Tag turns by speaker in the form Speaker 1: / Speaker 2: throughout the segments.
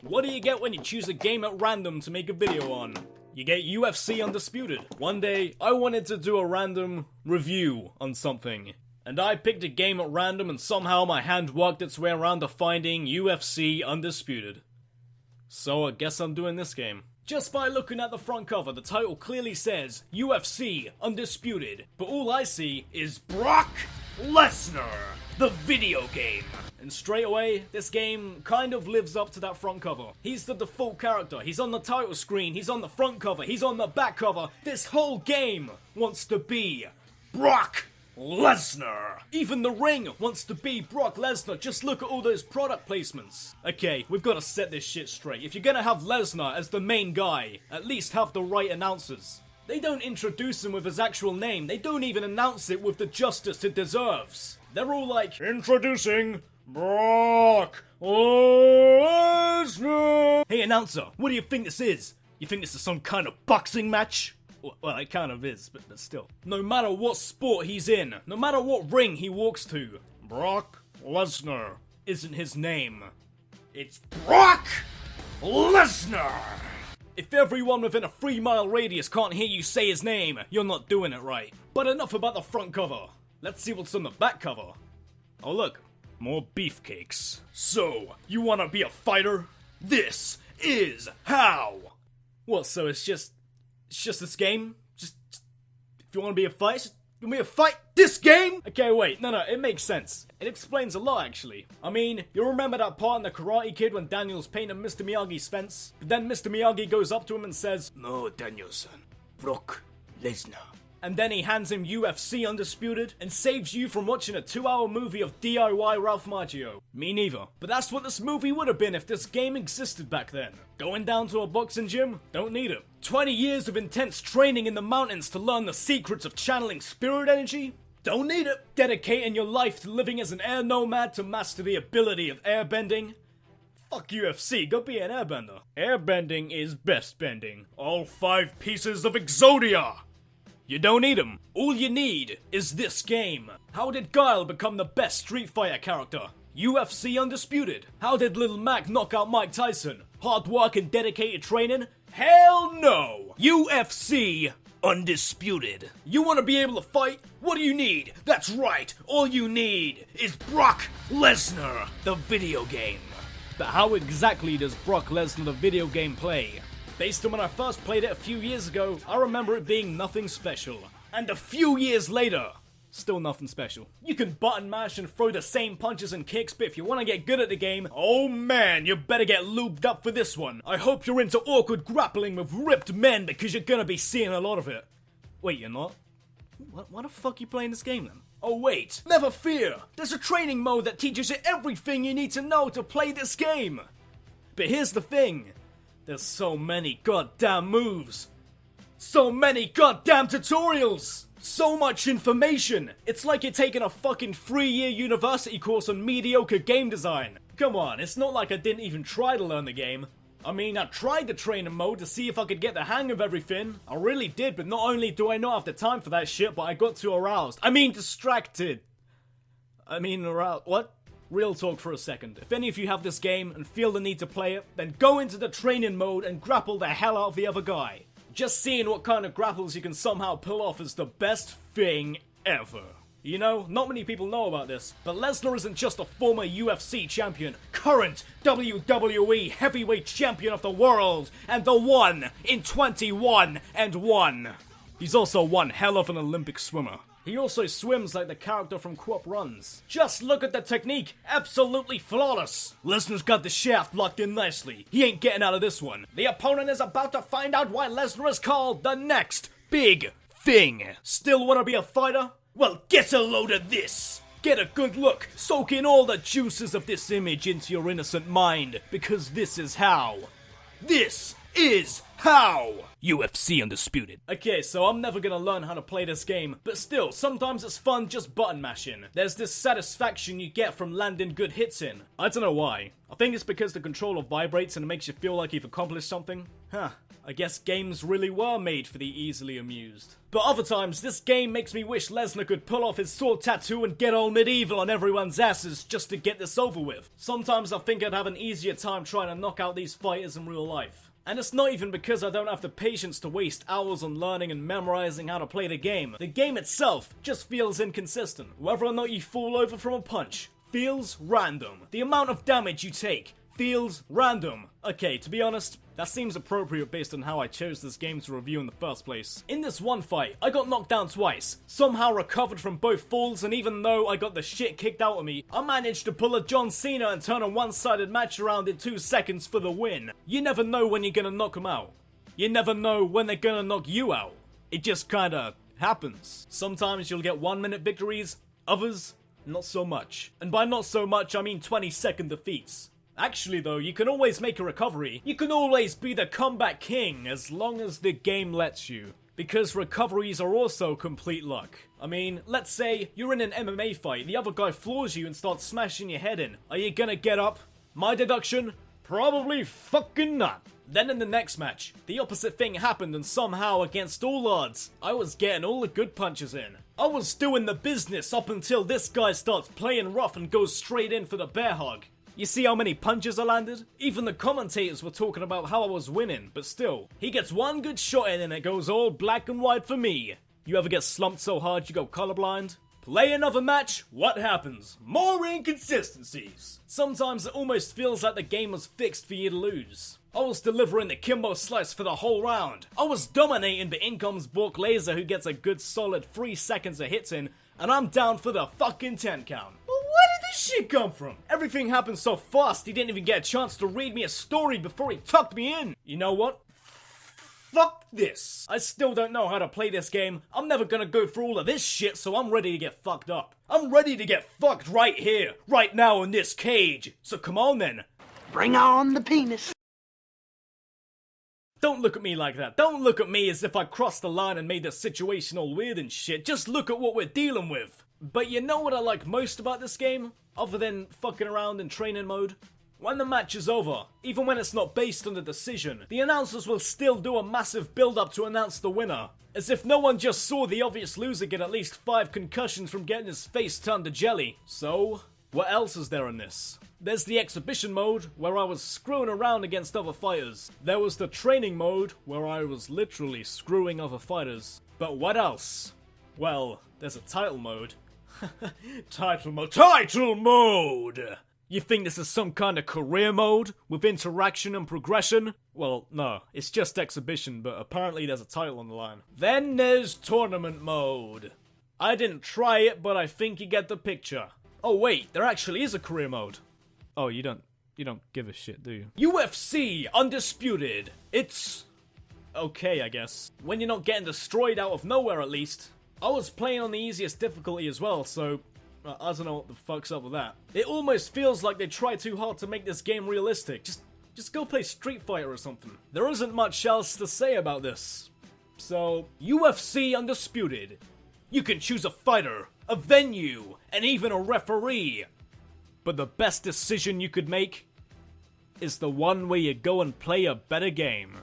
Speaker 1: What do you get when you choose a game at random to make a video on? You get UFC Undisputed. One day, I wanted to do a random review on something, and I picked a game at random and somehow my hand worked its way around to finding UFC Undisputed. So I guess I'm doing this game. Just by looking at the front cover, the title clearly says UFC Undisputed, but all I see is Brock Lesnar, the video game. And straight away, this game kind of lives up to that front cover. He's the default character, he's on the title screen, he's on the front cover, he's on the back cover. This whole game wants to be Brock Lesnar. Even the ring wants to be Brock Lesnar. Just look at all those product placements. Okay, we've got to set this shit straight. If you're gonna have Lesnar as the main guy, at least have the right announcers. They don't introduce him with his actual name. They don't even announce it with the justice it deserves. They're all like, introducing Brock Lesnar. Hey announcer, what do you think this is? You think this is some kind of boxing match? Well, it kind of is, but still. No matter what sport he's in, no matter what ring he walks to, Brock Lesnar isn't his name. It's Brock Lesnar! If everyone within a 3-mile radius can't hear you say his name, you're not doing it right. But enough about the front cover. Let's see what's on the back cover. Oh look, more beefcakes. So, you wanna be a fighter? This is how! What, so it's just this game? Just if you want to be a fighter, you want me to fight this game? Okay, wait, no, it makes sense. It explains a lot, actually. I mean, you remember that part in The Karate Kid when Daniel's painting Mr. Miyagi's fence? But then Mr. Miyagi goes up to him and says, "No, Daniel-san, Brock Lesnar." And then he hands him UFC Undisputed and saves you from watching a 2-hour movie of DIY Ralph Macchio. Me neither. But that's what this movie would have been if this game existed back then. Going down to a boxing gym? Don't need it. 20 years of intense training in the mountains to learn the secrets of channeling spirit energy? Don't need it. Dedicating your life to living as an air nomad to master the ability of airbending? Fuck UFC, go be an airbender. Airbending is best bending. All 5 pieces of Exodia! You don't need them. All you need is this game. How did Guile become the best Street Fighter character? UFC Undisputed. How did Little Mac knock out Mike Tyson? Hard work and dedicated training? Hell no! UFC Undisputed. You want to be able to fight? What do you need? That's right, all you need is Brock Lesnar, the video game. But how exactly does Brock Lesnar, the video game, play? Based on when I first played it a few years ago, I remember it being nothing special. And a few years later, still nothing special. You can button mash and throw the same punches and kicks, but if you want to get good at the game, oh man, you better get lubed up for this one. I hope you're into awkward grappling with ripped men because you're gonna be seeing a lot of it. Wait, you're not? Why the fuck are you playing this game then? Oh wait, never fear! There's a training mode that teaches you everything you need to know to play this game! But here's the thing. There's so many goddamn moves. So many goddamn tutorials. So much information. It's like you're taking a fucking 3-year university course on mediocre game design. Come on, it's not like I didn't even try to learn the game. I mean, I tried the training mode to see if I could get the hang of everything. I really did, but not only do I not have the time for that shit, but I got too aroused. I mean distracted. Aroused. What? Real talk for a second. If any of you have this game and feel the need to play it, then go into the training mode and grapple the hell out of the other guy. Just seeing what kind of grapples you can somehow pull off is the best thing ever. You know, not many people know about this, but Lesnar isn't just a former UFC champion, current WWE heavyweight champion of the world, and the one in 21 and 1. He's also one hell of an Olympic swimmer. He also swims like the character from Co-op Runs. Just look at the technique, absolutely flawless. Lesnar's got the shaft locked in nicely. He ain't getting out of this one. The opponent is about to find out why Lesnar is called the next big thing. Still wanna be a fighter? Well, get a load of this. Get a good look, soak in all the juices of this image into your innocent mind, because this is how. This is how! UFC Undisputed. Okay, so I'm never gonna learn how to play this game, but still, sometimes it's fun just button mashing. There's this satisfaction you get from landing good hits in. I don't know why. I think it's because the controller vibrates and it makes you feel like you've accomplished something. Huh, I guess games really were made for the easily amused. But other times, this game makes me wish Lesnar could pull off his sword tattoo and get all medieval on everyone's asses just to get this over with. Sometimes I think I'd have an easier time trying to knock out these fighters in real life. And it's not even because I don't have the patience to waste hours on learning and memorizing how to play the game. The game itself just feels inconsistent. Whether or not you fall over from a punch feels random. The amount of damage you take feels random. Okay, to be honest, that seems appropriate based on how I chose this game to review in the first place. In this one fight, I got knocked down twice, somehow recovered from both falls, and even though I got the shit kicked out of me, I managed to pull a John Cena and turn a one-sided match around in 2 seconds for the win. You never know when you're gonna knock them out. You never know when they're gonna knock you out. It just kinda happens. Sometimes you'll get 1-minute victories, others, not so much. And by not so much, I mean 20-second defeats. Actually though, you can always make a recovery. You can always be the comeback king as long as the game lets you. Because recoveries are also complete luck. I mean, let's say you're in an MMA fight, the other guy floors you and starts smashing your head in. Are you gonna get up? My deduction? Probably fucking not. Then in the next match, the opposite thing happened and somehow against all odds, I was getting all the good punches in. I was doing the business up until this guy starts playing rough and goes straight in for the bear hug. You see how many punches I landed? Even the commentators were talking about how I was winning, but still, he gets one good shot in and it goes all black and white for me. You ever get slumped so hard you go colorblind? Play another match, what happens? More inconsistencies. Sometimes it almost feels like the game was fixed for you to lose. I was delivering the Kimbo Slice for the whole round. I was dominating, but in comes Bork Laser who gets a good solid 3 seconds of hits in, and I'm down for the fucking 10 count. Where did this shit come from? Everything happened so fast he didn't even get a chance to read me a story before he tucked me in. You know what? Fuck this. I still don't know how to play this game. I'm never gonna go through all of this shit, so I'm ready to get fucked up. I'm ready to get fucked right here, right now in this cage. So come on then.
Speaker 2: Bring on the penis.
Speaker 1: Don't look at me like that. Don't look at me as if I crossed the line and made the situation all weird and shit. Just look at what we're dealing with. But you know what I like most about this game? Other than fucking around in training mode? When the match is over, even when it's not based on the decision, the announcers will still do a massive build-up to announce the winner. As if no one just saw the obvious loser get at least 5 concussions from getting his face turned to jelly. So, what else is there in this? There's the exhibition mode, where I was screwing around against other fighters. There was the training mode, where I was literally screwing other fighters. But what else? Well, there's a title mode. Title mode! You think this is some kind of career mode with interaction and progression? Well, no, it's just exhibition, but apparently there's a title on the line. Then there's tournament mode. I didn't try it, but I think you get the picture. Oh wait, there actually is a career mode. Oh, you don't give a shit, do you? UFC Undisputed. It's okay, I guess. When you're not getting destroyed out of nowhere, at least. I was playing on the easiest difficulty as well, so I don't know what the fuck's up with that. It almost feels like they try too hard to make this game realistic. Just go play Street Fighter or something. There isn't much else to say about this. So, UFC Undisputed. You can choose a fighter, a venue, and even a referee. But the best decision you could make is the one where you go and play a better game.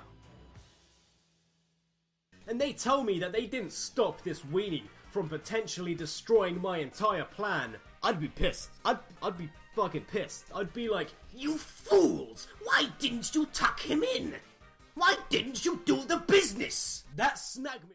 Speaker 1: And they tell me that they didn't stop this weenie from potentially destroying my entire plan. I'd be pissed. I'd be fucking pissed. I'd be like,
Speaker 2: You fools! Why didn't you tuck him in? Why didn't you do the business?
Speaker 1: that snagged me.